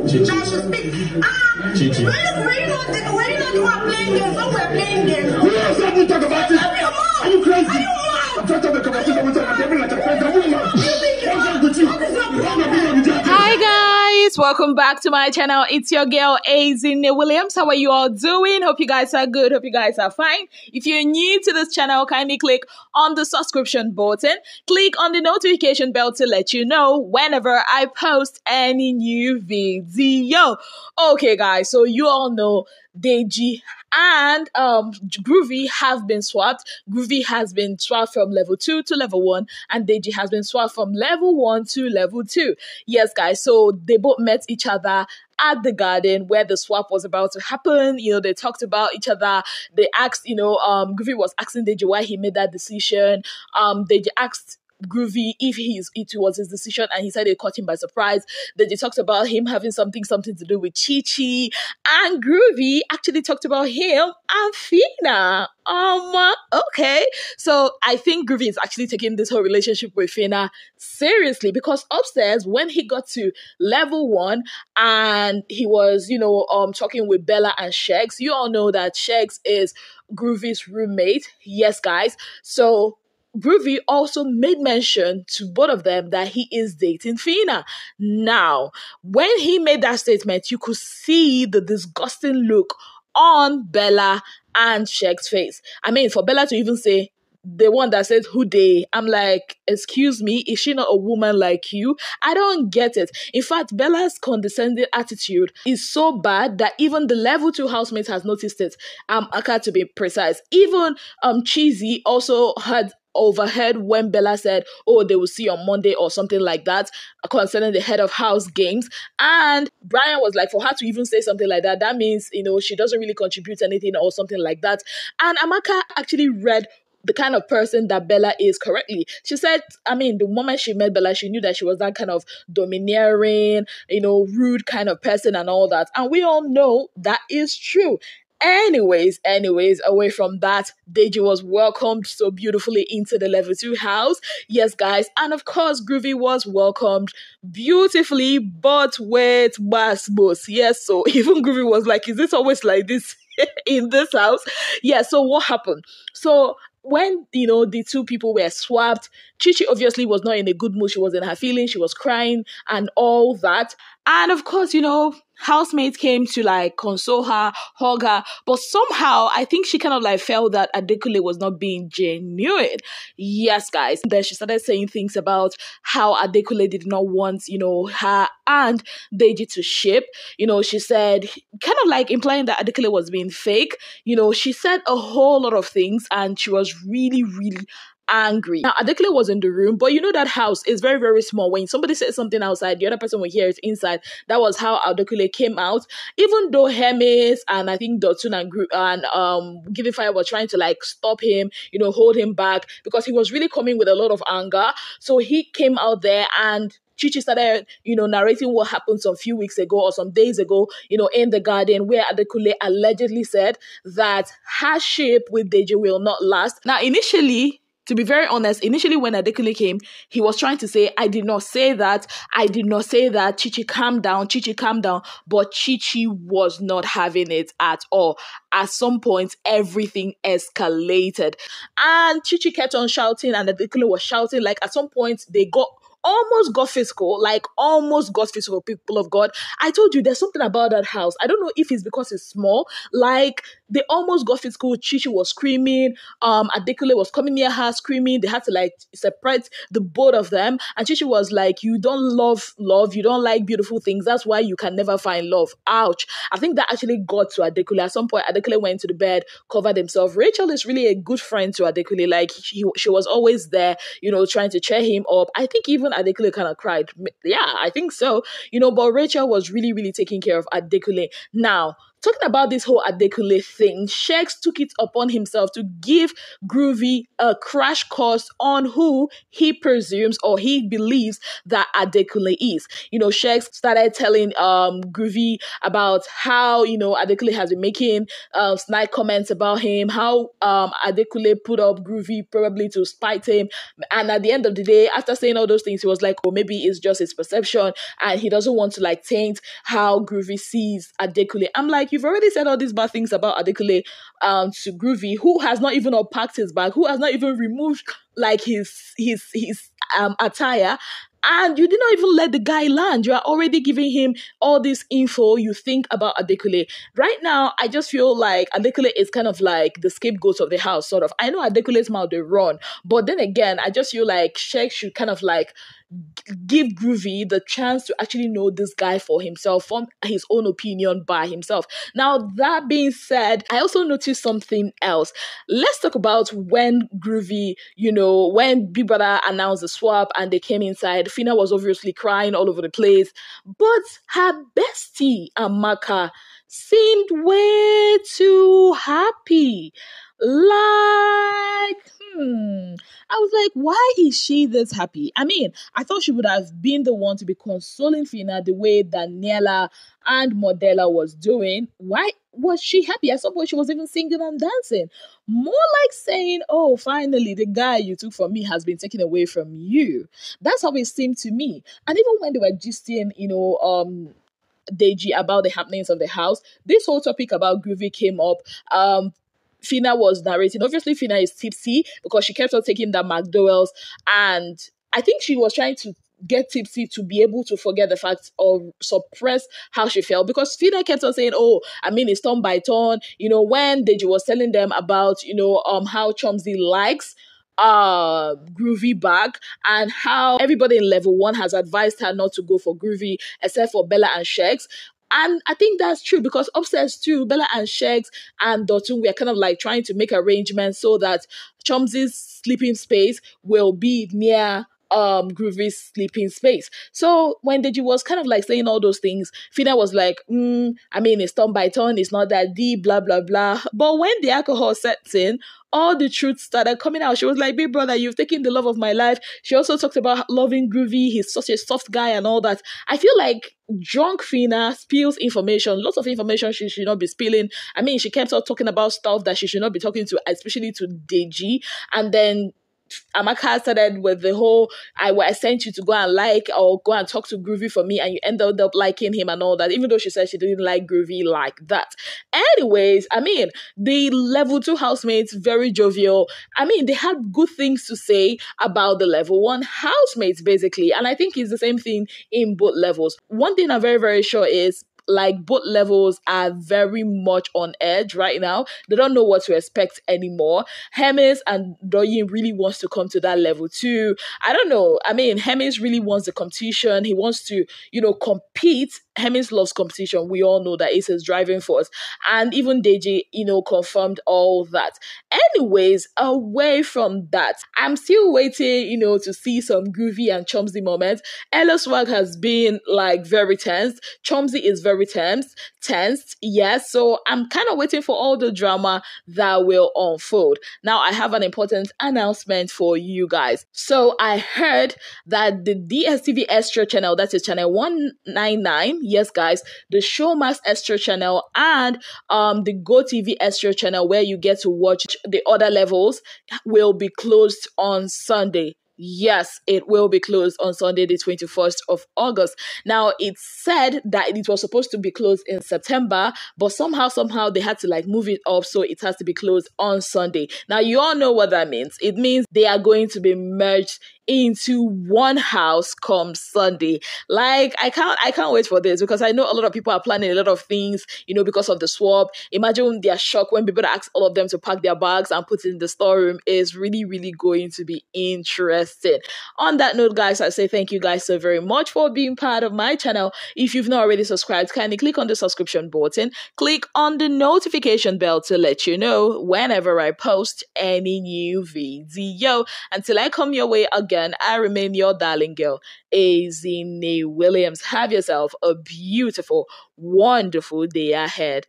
Chichi. Chichi. Why you not playing games? When we're playing games. Who else have to talk about it? Are you crazy? I'm trying to have a conversation with someone. They're like a friend. What's wrong with you? Hi guys, welcome back to my channel. It's your girl Adekunle Williams. How are you all doing? Hope you guys are good. Hope you guys are fine. If you're new to this channel, kindly click on the subscription button. Click on the notification bell to let you know whenever I post any new video. Okay guys, so you all know Deji and Grovvy have been swapped. Grovvy has been swapped from level 2 to level 1, and Deji has been swapped from level 1 to level 2. Yes, guys, so they both met each other at the garden where the swap was about to happen. You know, they talked about each other. They asked, Grovvy was asking Deji why he made that decision. Deji asked Grovvy if it was his decision, and he said it caught him by surprise. Then they talked about him having something to do with Chichi, and Grovvy actually talked about him and Fina. Okay, so I think Grovvy is actually taking this whole relationship with Fina seriously, because upstairs when he got to level 1 and he was talking with Bella and Shegs, you all know that Shegs is Grovvy's roommate. Yes, guys. So Grovvy also made mention to both of them that he is dating Fina. Now, when he made that statement, you could see the disgusting look on Bella and Sheg's face. I mean, for Bella to even say, the one that says who they, I'm like, excuse me, is she not a woman like you? I don't get it. In fact, Bella's condescending attitude is so bad that even the level 2 housemate has noticed it. Amaka, to be precise. Even Chichi also had overheard when Bella said, oh, they will see on Monday or something like that concerning the head of house games. And Brian was like, for her to even say something like that, that means, she doesn't really contribute anything or something like that. And Amaka actually read the kind of person that Bella is correctly. She said, the moment she met Bella, she knew that she was that kind of domineering, rude kind of person and all that. And we all know that is true. Anyways, away from that, Deji was welcomed so beautifully into the level 2 house. Yes, guys. And of course, Grovvy was welcomed beautifully, but with basbos. Yes, so even Grovvy was like, is this always like this in this house? Yeah, so what happened? So when, the two people were swapped, Chichi obviously was not in a good mood. She was in her feelings. She was crying and all that. And of course, housemates came to console her, hug her. But somehow, I think she kind of felt that Adekunle was not being genuine. Yes, guys. Then she started saying things about how Adekunle did not want, her and Deji to ship. She said, kind of implying that Adekunle was being fake. She said a whole lot of things, and she was really, really angry. Now, Adekunle was in the room, but that house is very, very small. When somebody says something outside, the other person will hear it inside. That was how Adekunle came out. Even though Hermes and I think Dotun and Giving Fire were trying to stop him, hold him back, because he was really coming with a lot of anger. So he came out there, and Chichi started, narrating what happened some few weeks ago or some days ago, in the garden, where Adekunle allegedly said that her ship with Deji will not last. Now, initially, to be very honest, when Adekunle came, he was trying to say, I did not say that. Chichi, calm down. But Chichi was not having it at all. At some point, everything escalated. And Chichi kept on shouting, and Adekunle was shouting. At some point, they almost got physical, people of God. I told you there's something about that house. I don't know if it's because it's small. They almost got physical. Chichi was screaming. Adekunle was coming near her screaming. They had to separate the both of them. And Chichi was like, you don't love love. You don't like beautiful things. That's why you can never find love. Ouch. I think that actually got to Adekunle. At some point, Adekunle went to the bed, covered himself. Rachel is really a good friend to Adekunle. She was always there, trying to cheer him up. I think even Adekunle kind of cried. Yeah, I think so. But Rachel was really, really taking care of Adekunle. Now, talking about this whole Adekunle thing, Shex took it upon himself to give Grovvy a crash course on who he presumes or he believes that Adekunle is. Shex started telling Grovvy about how, Adekunle has been making snide comments about him, how Adekunle put up Grovvy probably to spite him. And at the end of the day, after saying all those things, he was like, oh, maybe it's just his perception and he doesn't want to taint how Grovvy sees Adekunle. I'm like, you've already said all these bad things about Adekunle to Grovvy, who has not even unpacked his bag, who has not even removed his attire. And you did not even let the guy land. You are already giving him all this info you think about Adekunle. Right now, I just feel like Adekunle is kind of like the scapegoat of the house, sort of. I know Adekunle's mouth they run, but then again, I just feel like Shex should kind of give Grovvy the chance to actually know this guy for himself, form his own opinion by himself. Now, that being said, I also noticed something else. Let's talk about when Grovvy, when Big Brother announced the swap and they came inside, Fina was obviously crying all over the place, but her bestie, Amaka, seemed way too happy. I was like, why is she this happy? I mean, I thought she would have been the one to be consoling Fina the way Daniela and Modella was doing. Why was she happy? At some point, she was even singing and dancing. More like saying, oh, finally, the guy you took from me has been taken away from you. That's how it seemed to me. And even when they were gisting, Deji about the happenings of the house, this whole topic about Grovvy came up. Fina was narrating. Obviously, Fina is tipsy because she kept on taking that McDowell's, and I think she was trying to get tipsy to be able to forget the fact or suppress how she felt, because Fina kept on saying, oh, I mean, it's turn by turn. When Deji was telling them about, how Chomzy likes Grovvy back and how everybody in level 1 has advised her not to go for Grovvy except for Bella and Shex. And I think that's true because upstairs too, Bella and Shex and Dotun were kind of trying to make arrangements so that Chomzy's sleeping space will be near Grovvy's sleeping space. So when Deji was kind of saying all those things, Fina was like, I mean, it's turn by turn, it's not that deep, blah, blah, blah. But when the alcohol sets in, all the truth started coming out. She was like, big brother, you've taken the love of my life. She also talked about loving Grovvy. He's such a soft guy and all that. I feel like drunk Fina spills information, lots of information she should not be spilling. I mean, she kept on talking about stuff that she should not be talking to, especially to Deji. And then Amaka started with the whole, I sent you to go and or go and talk to Grovvy for me, and you ended up liking him and all that, even though she said she didn't like Grovvy like that. Anyways, I mean, the level 2 housemates, very jovial. I mean, they had good things to say about the level 1 housemates, basically. And I think it's the same thing in both levels. One thing I'm very, very sure is, both levels are very much on edge right now. They don't know what to expect anymore. Hermes and Doyin really wants to come to that level too. I don't know. I mean, Hermes really wants the competition. He wants to, compete. Hermes loves competition. We all know that it's his driving force. And even Deji, confirmed all that. Anyways, away from that, I'm still waiting, to see some Grovvy and Chomzy moments. Ella Swag has been very tense. Chomzy is very tensed, yes. So I'm kind of waiting for all the drama that will unfold. Now, I have an important announcement for you guys. So I heard that the DSTV Extra channel, that is channel 199, yes guys, the Showmax Extra channel and the GoTV Extra channel where you get to watch the other levels will be closed on Sunday. Yes, it will be closed on Sunday, the 21st of August. Now, it's said that it was supposed to be closed in September, but somehow they had to move it up, so it has to be closed on Sunday. Now, you all know what that means. It means they are going to be merged into one house come Sunday. I can't wait for this, because I know a lot of people are planning a lot of things, because of the swap. Imagine their shock when people ask all of them to pack their bags and put it in the storeroom. Is really, really going to be interesting. On that note, guys, I say thank you guys so very much for being part of my channel. If you've not already subscribed, kindly click on the subscription button, click on the notification bell to let you know whenever I post any new video. Until I come your way again, I remain your darling girl, Bbnaija Williams. Have yourself a beautiful, wonderful day ahead.